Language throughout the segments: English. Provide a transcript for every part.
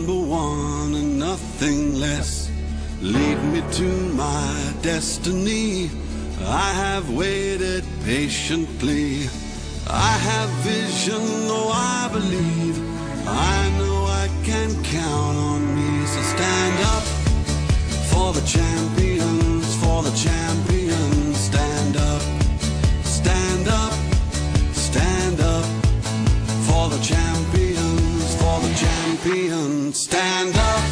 number one and nothing less. Lead me to my destiny. I have waited patiently. I have vision, oh I believe. I know I can count on me. So stand up for the champions, for the champions. Stand up, stand up, stand up for the champions, for the champions. Stand up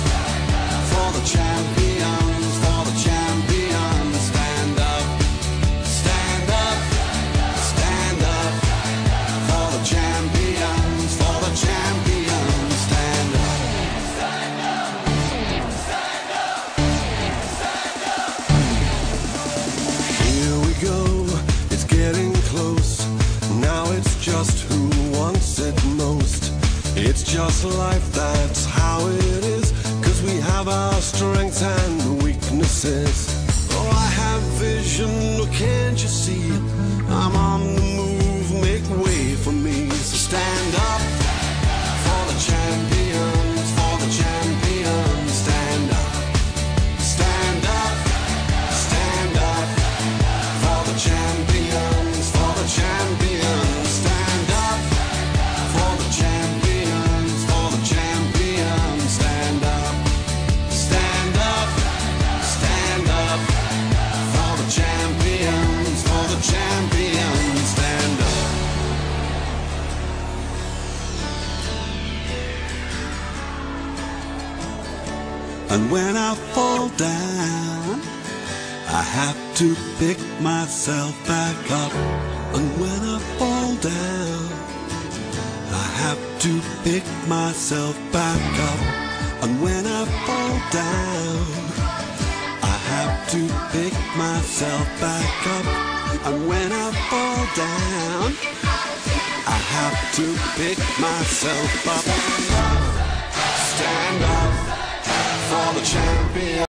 for the champions, for the champions. Stand up, stand up, stand up for the champions, for the champions. Stand up, stand up, stand up, stand up. Here we go, it's getting close. Now it's just who wants it most. It's just life, that's how it is. 'Cause we have our strengths and weaknesses. Oh, I have vision, oh, can't you see? I'm on the move, make way for me. So stand up for the champions, for the champions. Stand up, stand up, stand up for the champions, for the champions. Stand up for the champions, for the champions. Stand up, stand up, stand up for the champions, for the champions. Stand up. And when I fall down, I have to pick myself back up. And when I fall down, I have to pick myself back up. And when I fall down, I have to pick myself back up. And when I fall down, I have to pick myself up. Stand up for the champion.